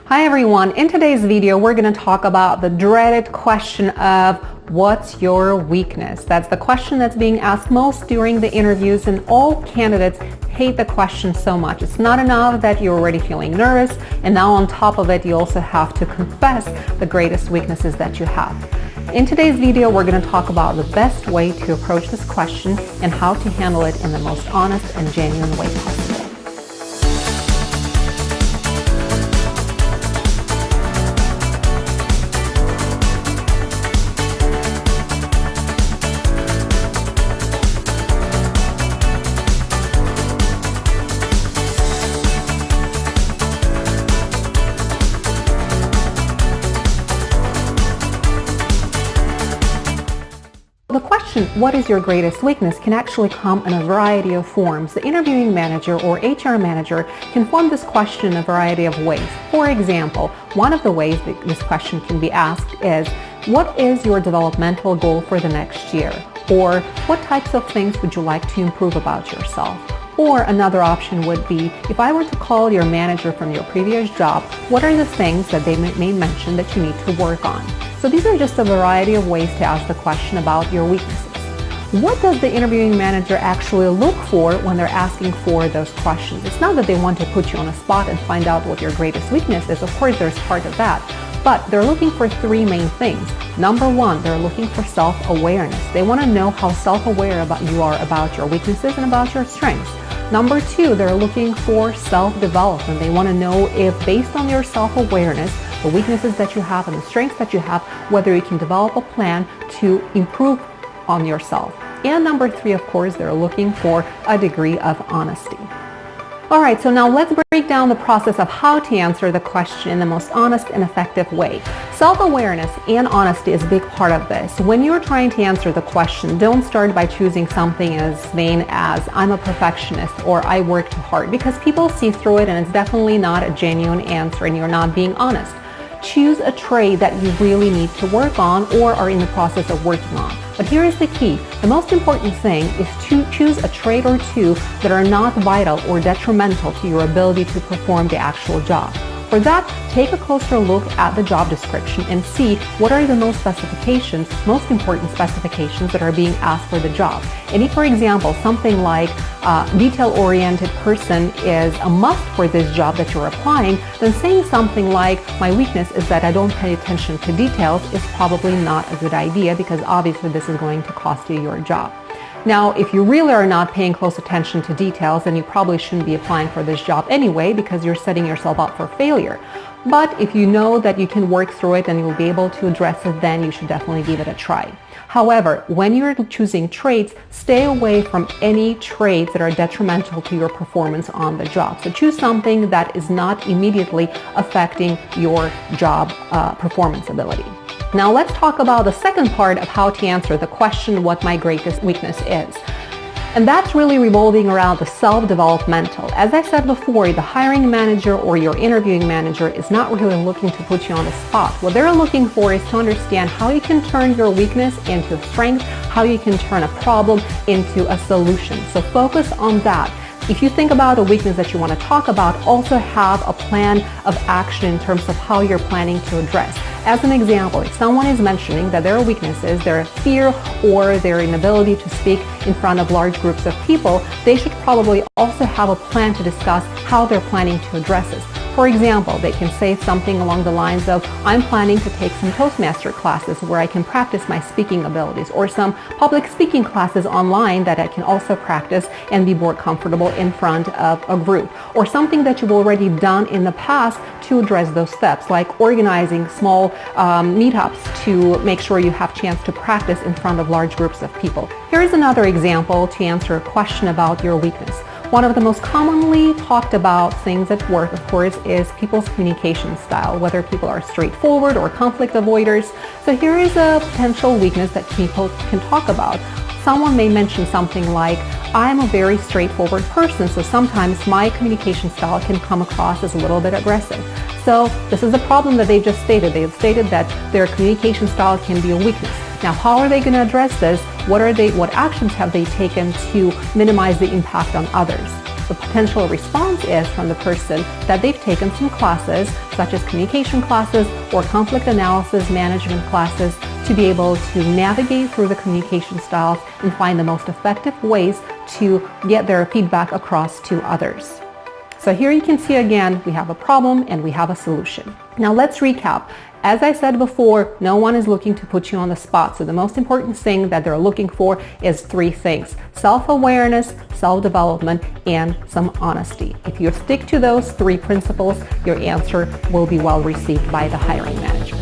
Hi everyone, in today's video we're going to talk about the dreaded question of what's your weakness? That's the question that's being asked most during the interviews, and all candidates hate the question so much. It's not enough that you're already feeling nervous, and now on top of it you also have to confess the greatest weaknesses that you have. In today's video we're going to talk about the best way to approach this question and how to handle it in the most honest and genuine way possible. The question, what is your greatest weakness, can actually come in a variety of forms. The interviewing manager or HR manager can form this question in a variety of ways. For example, one of the ways that this question can be asked is, what is your developmental goal for the next year? Or what types of things would you like to improve about yourself? Or another option would be, if I were to call your manager from your previous job, what are the things that they may mention that you need to work on? So these are just a variety of ways to ask the question about your weaknesses. What does the interviewing manager actually look for when they're asking for those questions? It's not that they want to put you on a spot and find out what your greatest weakness is. Of course, there's part of that. But they're looking for three main things. Number one, they're looking for self-awareness. They want to know how self-aware you are about your weaknesses and about your strengths. Number two, they're looking for self-development. They want to know if, based on your self-awareness, the weaknesses that you have and the strengths that you have, whether you can develop a plan to improve on yourself. And number three, of course, they're looking for a degree of honesty. All right, so now let's break down the process of how to answer the question in the most honest and effective way. Self-awareness and honesty is a big part of this. When you're trying to answer the question, don't start by choosing something as vain as I'm a perfectionist or I work too hard, because people see through it and it's definitely not a genuine answer and you're not being honest. Choose a trait that you really need to work on or are in the process of working on. But here is the key. The most important thing is to choose a trait or two that are not vital or detrimental to your ability to perform the actual job. For that, take a closer look at the job description and see what are the most important specifications that are being asked for the job. And if, for example, something like detail-oriented person is a must for this job that you're applying, then saying something like, my weakness is that I don't pay attention to details, is probably not a good idea, because obviously this is going to cost you your job. Now, if you really are not paying close attention to details, then you probably shouldn't be applying for this job anyway, because you're setting yourself up for failure. But if you know that you can work through it and you'll be able to address it, then you should definitely give it a try. However, when you're choosing traits, stay away from any traits that are detrimental to your performance on the job. So choose something that is not immediately affecting your job performance ability. Now let's talk about the second part of how to answer the question, what my greatest weakness is. And that's really revolving around the self-developmental. As I said before, the hiring manager or your interviewing manager is not really looking to put you on the spot. What they're looking for is to understand how you can turn your weakness into a strength, how you can turn a problem into a solution. So focus on that. If you think about a weakness that you want to talk about, also have a plan of action in terms of how you're planning to address. As an example, if someone is mentioning that their weaknesses, their fear or their inability to speak in front of large groups of people, they should probably also have a plan to discuss how they're planning to address this. For example, they can say something along the lines of, I'm planning to take some Toastmaster classes where I can practice my speaking abilities, or some public speaking classes online that I can also practice and be more comfortable in front of a group, or something that you've already done in the past to address those steps, like organizing small meetups to make sure you have a chance to practice in front of large groups of people. Here's another example to answer a question about your weakness. One of the most commonly talked about things at work, of course, is people's communication style, whether people are straightforward or conflict avoiders. So here is a potential weakness that people can talk about. Someone may mention something like, I'm a very straightforward person, so sometimes my communication style can come across as a little bit aggressive. So this is a problem that they've just stated. They've stated that their communication style can be a weakness. Now, how are they going to address this? What actions have they taken to minimize the impact on others? the potential response is from the person that they've taken some classes, such as communication classes or conflict analysis management classes, to be able to navigate through the communication styles and find the most effective ways to get their feedback across to others. So here you can see again, we have a problem and we have a solution. Now let's recap. As I said before, no one is looking to put you on the spot. So the most important thing that they're looking for is three things: self-awareness, self-development, and some honesty. If you stick to those three principles, your answer will be well received by the hiring manager.